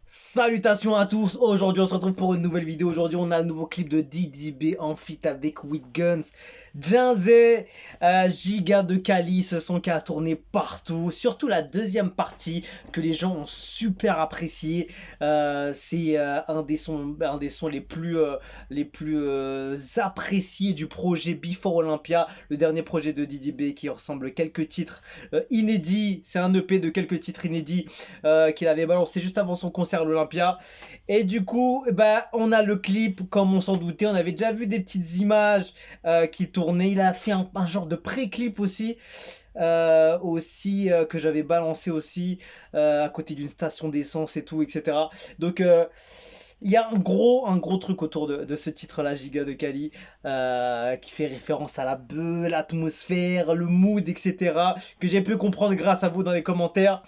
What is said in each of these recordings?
Salutations à tous, aujourd'hui on se retrouve pour une nouvelle vidéo. Aujourd'hui on a un nouveau clip de DDB en feat avec Witguns, Jinzé, Giga de Kali, ce son qui a tourné partout, surtout la deuxième partie que les gens ont super apprécié. C'est un des sons les plus appréciés du projet Before Olympia, le dernier projet de DDB qui ressemble quelques titres inédits. C'est un EP de quelques titres inédits qu'il avait balancé juste avant son concert à l'Olympia. Et du coup, bah, on a le clip, comme on s'en doutait. On avait déjà vu des petites images qui tournaient. Il a fait un genre de pré-clip aussi. Que j'avais balancé aussi à côté d'une station d'essence et tout, etc. Donc il y a un gros truc autour de ce titre-là, Giga de Kali, qui fait référence à la beuh, l'atmosphère, le mood, etc. Que j'ai pu comprendre grâce à vous dans les commentaires.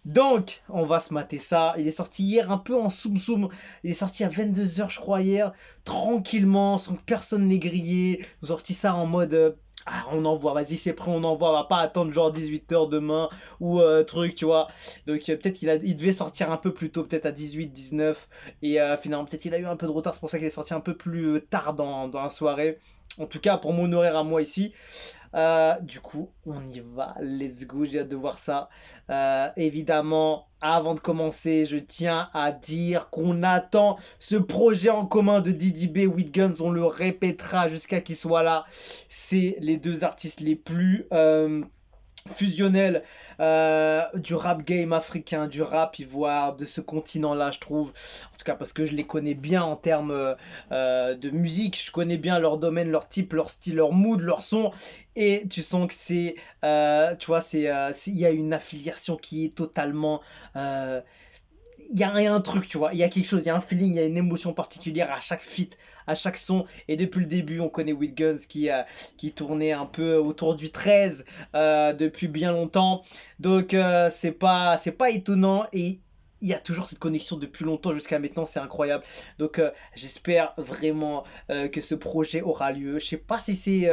Donc, on va se mater ça. Il est sorti hier un peu en soum soum. Il est sorti à 22 h je crois, hier. Tranquillement, sans que personne l'ait grillé. Nous sorti ça en mode... on envoie, vas-y, c'est prêt, on envoie. On va pas attendre genre 18 h demain ou truc, tu vois. Donc, peut-être il devait sortir un peu plus tôt, peut-être à 18, 19. Et finalement, peut-être il a eu un peu de retard. C'est pour ça qu'il est sorti un peu plus tard dans la soirée. En tout cas, pour mon horaire à moi ici. Du coup, on y va, let's go, j'ai hâte de voir ça. Évidemment, avant de commencer, je tiens à dire qu'on attend ce projet en commun de DDB Witguns, on le répétera jusqu'à qu'il soit là. C'est les deux artistes les plus fusionnel du rap game africain, du rap ivoire, de ce continent-là, je trouve. En tout cas, parce que je les connais bien en termes de musique, je connais bien leur domaine, leur type, leur style, leur mood, leur son. Et tu sens que c'est, tu vois, il y a une affiliation qui est totalement... il y a un truc, tu vois, il y a quelque chose, il y a un feeling, il y a une émotion particulière à chaque feat, à chaque son. Et depuis le début, on connaît Witguns qui tournait un peu autour du 13 depuis bien longtemps. Donc c'est pas étonnant et il y a toujours cette connexion depuis longtemps jusqu'à maintenant, c'est incroyable. Donc j'espère vraiment que ce projet aura lieu. Je sais pas si c'est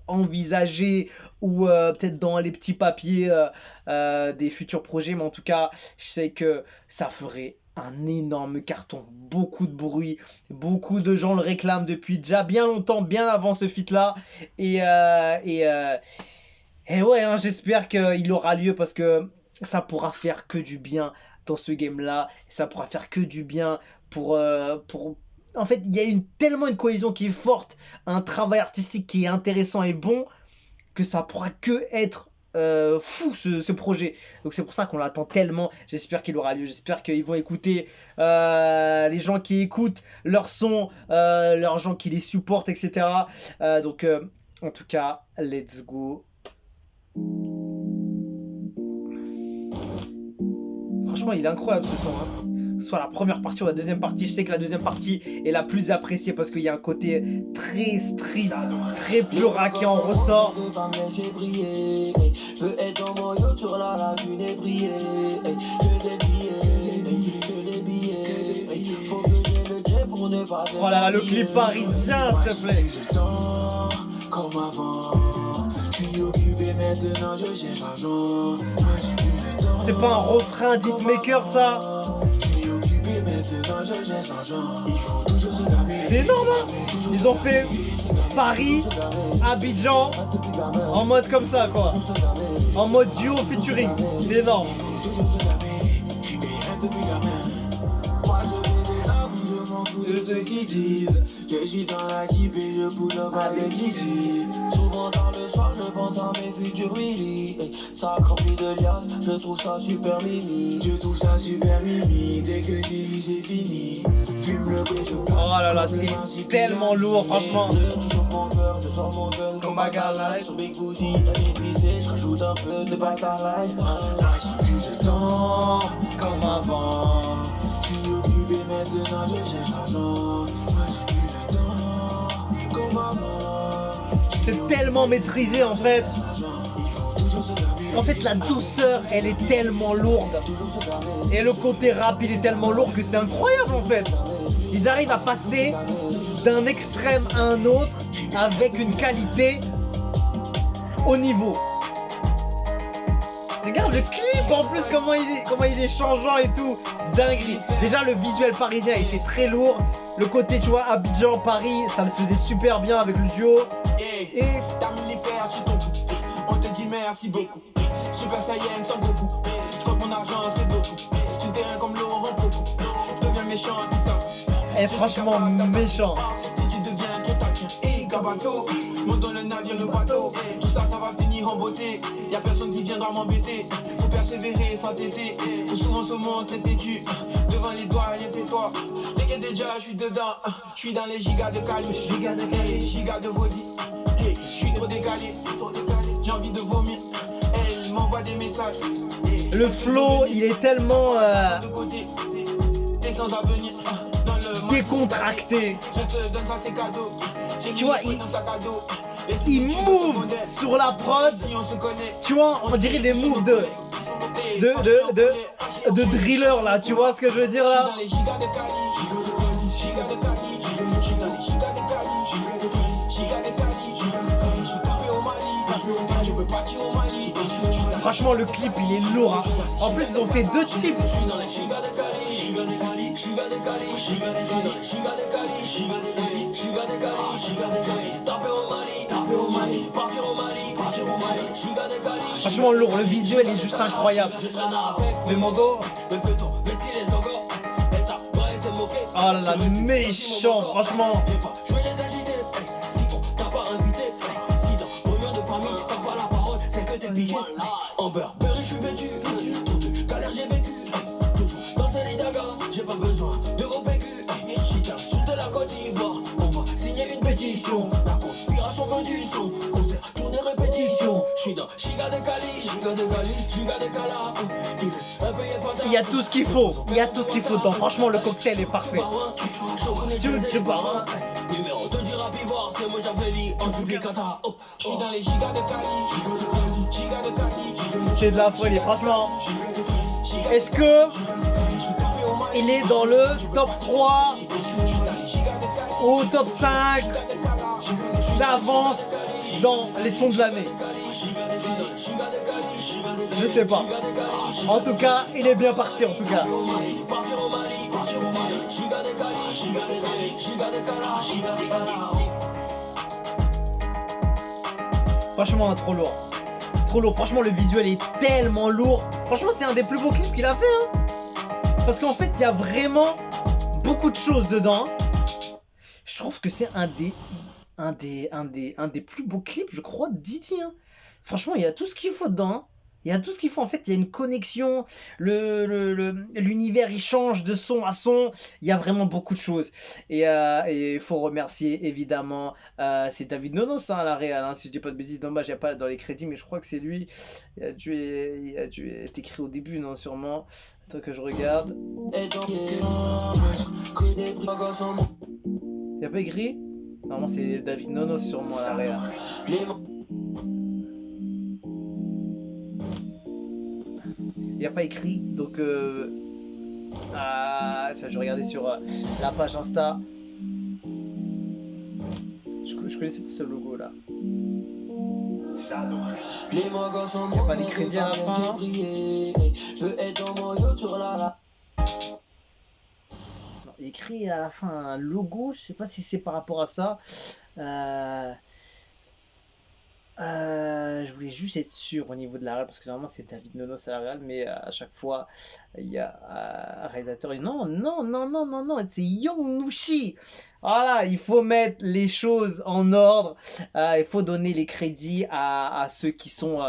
envisagé ou peut-être dans les petits papiers des futurs projets, mais en tout cas je sais que ça ferait un énorme carton, beaucoup de bruit, beaucoup de gens le réclament depuis déjà bien longtemps, bien avant ce feat là. Et, ouais, hein, j'espère qu'il aura lieu parce que ça pourra faire que du bien dans ce game là, ça pourra faire que du bien pour... En fait, il y a tellement une cohésion qui est forte, un travail artistique qui est intéressant et bon, que ça pourra que être fou ce projet. Donc c'est pour ça qu'on l'attend tellement. J'espère qu'il aura lieu. J'espère qu'ils vont écouter les gens qui écoutent leurs sons, leurs gens qui les supportent, etc. En tout cas, let's go. Franchement, il est incroyable ce son. Hein. Soit la première partie ou la deuxième partie. Je sais que la deuxième partie est la plus appréciée parce qu'il y a un côté très street, très pura qui en ressort. Oh là là, le clip parisien, s'il te plaît. C'est pas un refrain d'hitmaker ça? C'est énorme hein. Ils ont fait Paris, Abidjan en mode comme ça quoi. En mode duo featuring. C'est énorme. De ceux qui disent que je suis dans la jeep et je pull up avec Gigi. Souvent dans le soir je pense à mes futurs Willy. Ça rempli de liasses, je trouve ça super mimi. Je trouve ça super mimi, dès que j'ai vu c'est fini. Fume le bruit, je passe. Oh là là, c'est tellement lourd franchement. Je chauffe mon cœur, je sors mon gun comme Bagarlife. Sur Big Booty, épicé, je rajoute un peu de Bagarlife. Là j'ai plus le temps, comme avant. Maintenant je cherche l'argent, j'ai plus le temps, comme avant. C'est tellement maîtrisé en fait. En fait la douceur elle est tellement lourde. Et le côté rap il est tellement lourd que c'est incroyable en fait. Ils arrivent à passer d'un extrême à un autre avec une qualité au niveau. Regarde le clip en plus, comment il est changeant et tout. Dinguerie. Déjà, le visuel parisien était très lourd. Le côté, tu vois, Abidjan, Paris, ça le faisait super bien avec le duo. Et termine les paires sur ton coup. On te dit merci beaucoup. Super Saiyan sans Goku. Je compte mon argent, c'est beaucoup. Tu terrain comme l'eau en beaucoup. Je deviens méchant tout à l'heure. Et franchement méchant. Si tu deviens trop taquin, Gabato, monte dans le navire, le bateau. Tout ça, ça va finir en beauté. Y'a personne qui viendra m'embêter. Faut persévérer sans t'aider. Faut souvent se montrer têtu. Devant les doigts, rien tais-toi. T'inquiète déjà, je suis dedans. Je suis dans les gigas de Cali. Gigas de Vodi. Je suis trop décalé. J'ai envie de vomir. Elle m'envoie des messages. Le flow, il est tellement De côté. T'es sans avenir. décontracté. Je te donne ça, c'est cadeau. Tu vois, il move sur la prod. Tu vois, on dirait des moves de driller là. Tu vois ce que je veux dire là? Franchement, le clip il est lourd. Hein. En plus, ils ont fait deux types. Franchement lourd, le visuel est juste incroyable. Le Mogo. Oh là là, méchant, franchement. En beurre, je suis vêtu. Pour de galère, j'ai vécu. Toujours dans les dagas, j'ai pas besoin de vos pécus. Chita, sud de la Côte d'Ivoire, on va signer une pétition. La conspiration veut du son. Concert, tournée, répétition. J'suis dans Giga de Cali, Giga de Cali, Giga de Cala. Il y a tout ce qu'il faut. Il y a tout ce qu'il faut dedans. Franchement, le cocktail est parfait. Numéro 2 du rap ivoire, c'est moi Javeli en duplicata. J'suis dans les Giga de Cali, Giga de Cali. C'est de la folie, franchement. Est-ce que il est dans le top 3 ou top 5 d'avance dans les sons de l'année? Je sais pas. En tout cas, il est bien parti en tout cas. Franchement, trop lourd. Trop lourd. Franchement, le visuel est tellement lourd. Franchement, c'est un des plus beaux clips qu'il a fait. Hein. Parce qu'en fait, il y a vraiment beaucoup de choses dedans. Je trouve que c'est un des plus beaux clips, je crois, de Didi. Hein. Franchement, il y a tout ce qu'il faut dedans. Hein. Il y a tout ce qu'il faut. En fait, il y a une connexion. L'univers, il change de son à son. Il y a vraiment beaucoup de choses. Et il faut remercier, évidemment, c'est David Nonos hein, à la réal. Hein, si je dis pas de bêtises, dommage, il n'y a pas dans les crédits, mais je crois que c'est lui. Il a dû être écrit au début, non, sûrement. Attends que je regarde. Il n'y a pas écrit? Normalement, c'est David Nonos, sûrement, à la réal. Il n'y a pas écrit, donc ça, je regardais sur la page Insta. Je connaissais pas ce logo là. Il n'y a pas les crédits à la fin. Non, il est écrit à la fin un logo, je sais pas si c'est par rapport à ça. Je voulais juste être sûr au niveau de la réal parce que normalement c'est David Nonos à la réal, mais à chaque fois il y a un réalisateur et non, c'est Young Nushi. Voilà, il faut mettre les choses en ordre, il faut donner les crédits à ceux qui sont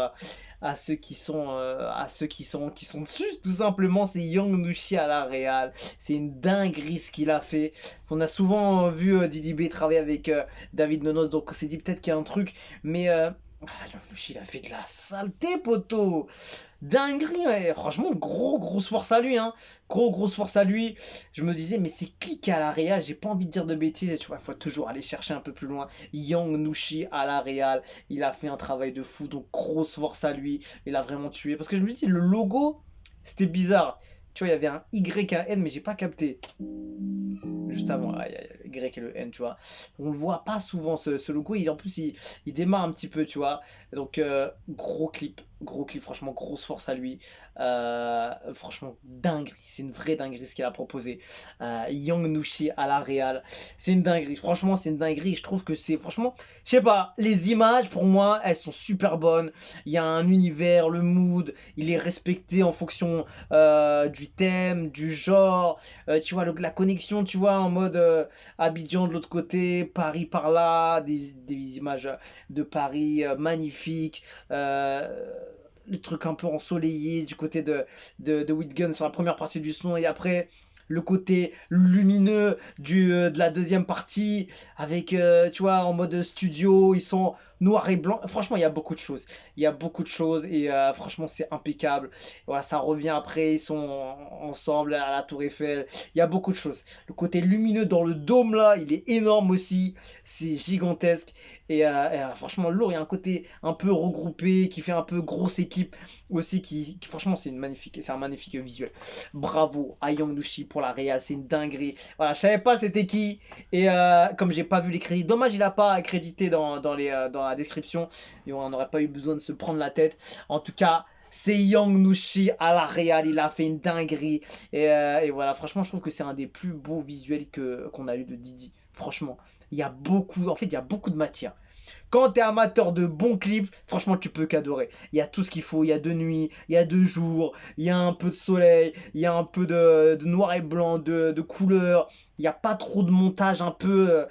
qui sont dessus, tout simplement. C'est Young Nushi à la réal, c'est une dinguerie ce qu'il a fait. On a souvent vu Didi B travailler avec David Nonos, donc on s'est dit peut-être qu'il y a un truc, mais Young Nushi il a fait de la saleté, poteau. Dinguerie, ouais. Franchement, grosse force à lui, hein. Grosse force à lui. Je me disais, mais c'est qui à la réal? J'ai pas envie de dire de bêtises. Tu vois, il faut toujours aller chercher un peu plus loin. Young Nushi à la réal, il a fait un travail de fou, donc grosse force à lui. Il a vraiment tué. Parce que je me dis, le logo, c'était bizarre. Tu vois, il y avait un Y et un N, mais j'ai pas capté. Juste avant, il y a le Y et le N, tu vois. On le voit pas souvent, ce logo. En plus, il démarre un petit peu, tu vois. Donc, gros clip. Gros clip, franchement, grosse force à lui. Franchement, dinguerie. C'est une vraie dinguerie ce qu'il a proposé. Young Nushi à la Real. C'est une dinguerie. Franchement, c'est une dinguerie. Je trouve que c'est. Franchement, je sais pas. Les images, pour moi, elles sont super bonnes. Il y a un univers, le mood. Il est respecté en fonction du thème, du genre. Tu vois, la connexion, tu vois, en mode Abidjan de l'autre côté, Paris par là. Des images de Paris magnifiques. Le truc un peu ensoleillé du côté de Whitgun sur la première partie du son et après le côté lumineux de la deuxième partie avec tu vois en mode studio ils sont noir et blanc, franchement il y a beaucoup de choses, il y a beaucoup de choses et franchement c'est impeccable. Voilà, ça revient après, ils sont ensemble à la Tour Eiffel, il y a beaucoup de choses, le côté lumineux dans le dôme là il est énorme aussi, c'est gigantesque. Franchement, lourd, il y a un côté un peu regroupé qui fait un peu grosse équipe aussi. Franchement, c'est un magnifique visuel. Bravo à Young Nushi pour la réal, c'est une dinguerie. Voilà, je savais pas c'était qui. Et comme j'ai pas vu les crédits, dommage, il a pas crédité dans la description. Et on n'aurait pas eu besoin de se prendre la tête. En tout cas. C'est Young Nushi à la réal, il a fait une dinguerie. Et voilà, franchement, je trouve que c'est un des plus beaux visuels qu'on a eu de Didi. Franchement, il y a beaucoup de matière. Quand tu es amateur de bons clips, franchement, tu peux qu'adorer. Il y a tout ce qu'il faut. Il y a de nuit, il y a de jour, il y a un peu de soleil, il y a un peu de noir et blanc, de couleur. Il n'y a pas trop de montage un peu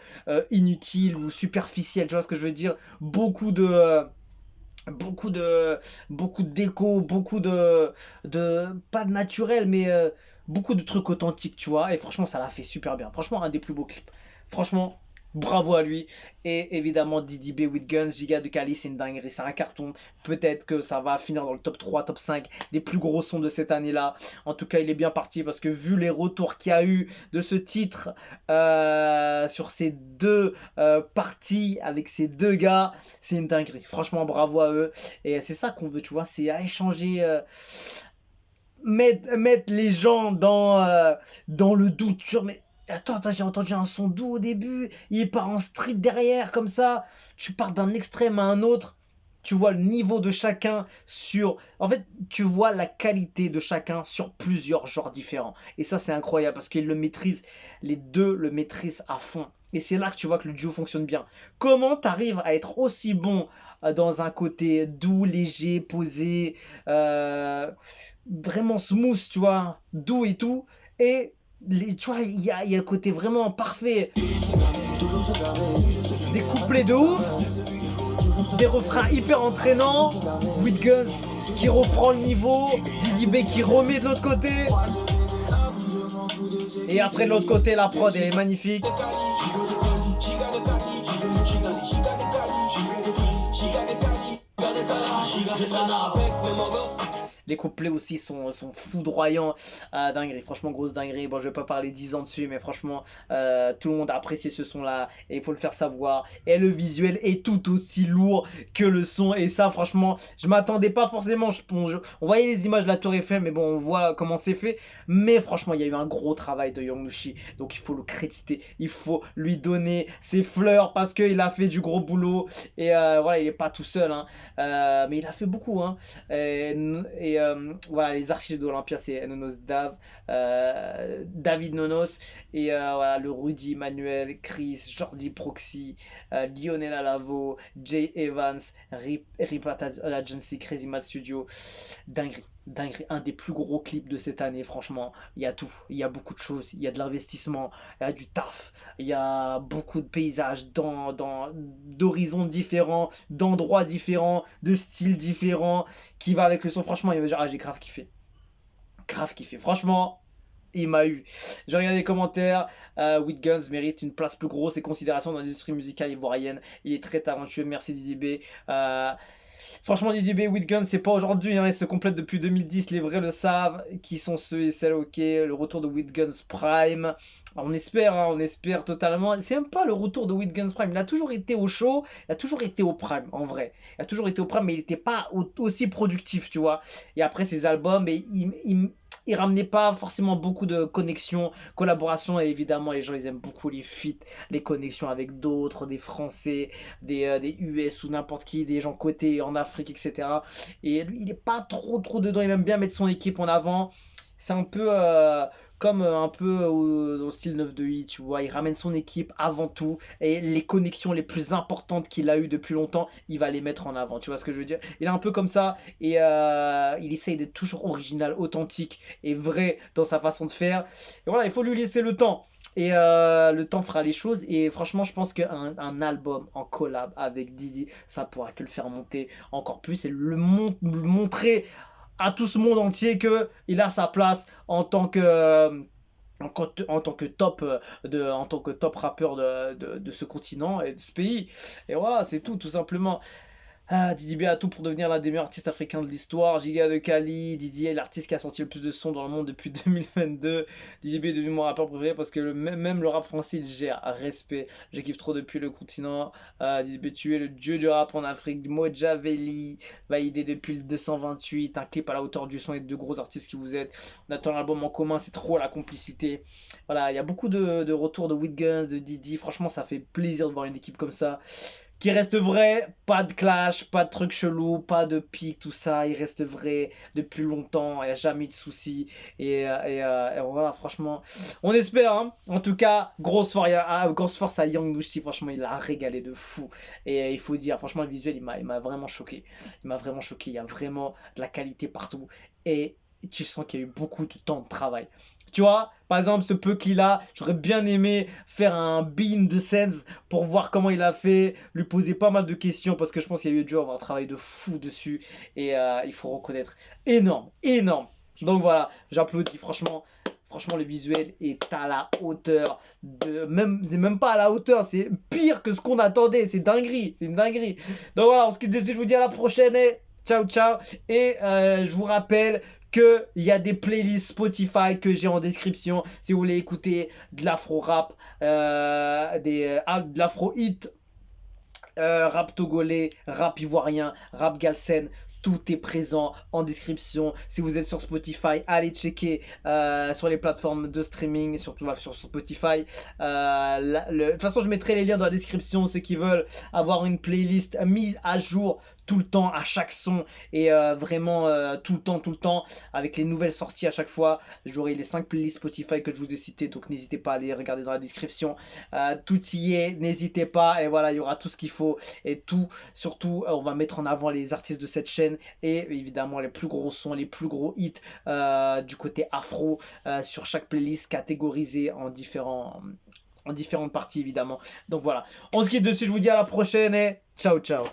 inutile ou superficiel. Tu vois ce que je veux dire? Beaucoup de, beaucoup de déco, pas de naturel, mais beaucoup de trucs authentiques, tu vois. Et franchement, ça l'a fait super bien. Franchement, un des plus beaux clips. Franchement, bravo à lui. Et évidemment, Didi B with Guns, Giga de Cali, c'est une dinguerie, c'est un carton. Peut-être que ça va finir dans le top 3, top 5 des plus gros sons de cette année-là. En tout cas, il est bien parti parce que vu les retours qu'il y a eu de ce titre sur ces deux parties avec ces deux gars, c'est une dinguerie. Franchement, bravo à eux. Et c'est ça qu'on veut, tu vois, c'est à échanger. Mettre les gens dans le doute. Mais attends, j'ai entendu un son doux au début, il part en street derrière, comme ça. Tu pars d'un extrême à un autre. Tu vois le niveau de chacun sur. En fait, tu vois la qualité de chacun sur plusieurs genres différents. Et ça, c'est incroyable parce qu'ils le maîtrisent. Les deux le maîtrisent à fond. Et c'est là que tu vois que le duo fonctionne bien. Comment t'arrives à être aussi bon dans un côté doux, léger, posé, vraiment smooth, tu vois, doux et tout. Et tu vois, il y a le côté vraiment parfait. Des couplets de ouf, des refrains hyper entraînants. With Guns qui reprend le niveau, Didi B qui remet de l'autre côté. Et après de l'autre côté, la prod est magnifique. Les couplets aussi sont foudroyants. Dinguerie, franchement, grosse dinguerie. Bon, je vais pas parler 10 ans dessus, mais franchement, tout le monde a apprécié ce son-là et il faut le faire savoir. Et le visuel est tout aussi lourd que le son. Et ça, franchement, je m'attendais pas forcément. On voyait les images de la Tour Eiffel, mais bon, on voit comment c'est fait. Mais franchement, il y a eu un gros travail de Young Nushi. Donc il faut le créditer. Il faut lui donner ses fleurs parce qu'il a fait du gros boulot. Et voilà, il est pas tout seul, hein. Mais il a fait beaucoup, hein. Voilà, les archives d'Olympia, c'est Nonos David Nonos, et voilà, le Rudy Manuel, Chris, Jordi Proxy, Lionel Alavo, Jay Evans, Ripata Agency, Crazy Mad Studio. Dinguerie. Dinguerie, un des plus gros clips de cette année, franchement. Il y a tout, il y a beaucoup de choses, il y a de l'investissement, il y a du taf, il y a beaucoup de paysages d'horizons différents, d'endroits différents, de styles différents, qui va avec le son. Franchement, il va dire, ah, j'ai grave kiffé. Grave kiffé. Franchement, il m'a eu. J'ai regardé les commentaires. With Guns mérite une place plus grosse et considération dans l'industrie musicale ivoirienne. Il est très talentueux. Merci Didi B. Franchement, Didi B, With Guns, c'est pas aujourd'hui, hein, il se complète depuis 2010, les vrais le savent, qui sont ceux et celles, ok, le retour de With Guns Prime, on espère, hein, on espère totalement, c'est même pas le retour de With Guns Prime, il a toujours été au show, il a toujours été au Prime, en vrai, il a toujours été au Prime, mais il était pas aussi productif, tu vois, et après ses albums, il ramenait pas forcément beaucoup de connexions, collaborations, et évidemment les gens ils aiment beaucoup les feats, les connexions avec d'autres, des Français, des US ou n'importe qui, des gens cotés en Afrique, etc. Et lui il est pas trop dedans, il aime bien mettre son équipe en avant. C'est un peu comme un peu dans le style 9 de i, tu vois, il ramène son équipe avant tout et les connexions les plus importantes qu'il a eues depuis longtemps, il va les mettre en avant, tu vois ce que je veux dire? Il est un peu comme ça et il essaye d'être toujours original, authentique et vrai dans sa façon de faire. Et voilà, il faut lui laisser le temps. Et le temps fera les choses. Et franchement, je pense qu'un album en collab avec Didi, ça pourra que le faire monter encore plus et le montrer à tout ce monde entier que il a sa place en tant que top en tant que top rappeur de ce continent et de ce pays. Et voilà, c'est tout simplement. Ah, Didi B a tout pour devenir l'un des meilleurs artistes africains de l'histoire. Giga de Cali, Didi est l'artiste qui a sorti le plus de sons dans le monde depuis 2022. Didi B est devenu mon rappeur préféré parce que même le rap français il gère. Respect, je kiffe trop depuis le continent. Didi B, tu es le dieu du rap en Afrique. Mojaveli, validé depuis le 228. Un clip à la hauteur du son et de gros artistes qui vous aident. On attend l'album en commun, c'est trop la complicité. Voilà, il y a beaucoup de retours de Guns, de Didi. Franchement, ça fait plaisir de voir une équipe comme ça qui reste vrai, pas de clash, pas de trucs chelous, pas de pique, tout ça, il reste vrai depuis longtemps, il n'y a jamais eu de soucis, et voilà, franchement, on espère, hein. En tout cas, grosse force à Young Nushi, franchement, il a régalé de fou, et il faut dire, franchement, le visuel, il m'a vraiment choqué, il y a vraiment de la qualité partout, et tu sens qu'il y a eu beaucoup de temps de travail. Tu vois, par exemple, ce peu qu'il a, j'aurais bien aimé faire un beam de sense pour voir comment il a fait, lui poser pas mal de questions parce que je pense qu'il y a eu dû avoir un travail de fou dessus et il faut reconnaître énorme, énorme. Donc voilà, j'applaudis franchement le visuel est à la hauteur de même c'est même pas à la hauteur, c'est pire que ce qu'on attendait, c'est une dinguerie. Donc voilà, on se quitte dessus, je vous dis à la prochaine et ciao ciao et je vous rappelle qu'il y a des playlists Spotify que j'ai en description si vous voulez écouter de l'afro rap, de l'afro hit, rap togolais, rap ivoirien, rap galsen. Tout est présent en description. Si vous êtes sur Spotify, allez checker sur les plateformes de streaming, surtout sur Spotify. De toute façon, je mettrai les liens dans la description. Ceux qui veulent avoir une playlist mise à jour tout le temps, à chaque son, et vraiment tout le temps, avec les nouvelles sorties à chaque fois. J'aurai les 5 playlists Spotify que je vous ai citées, donc n'hésitez pas à aller regarder dans la description. Tout y est, n'hésitez pas, et voilà, il y aura tout ce qu'il faut, et tout, surtout, on va mettre en avant les artistes de cette chaîne, et évidemment les plus gros sons, les plus gros hits du côté afro, sur chaque playlist catégorisée en différentes parties évidemment. Donc voilà, on se quitte dessus, je vous dis à la prochaine et ciao ciao.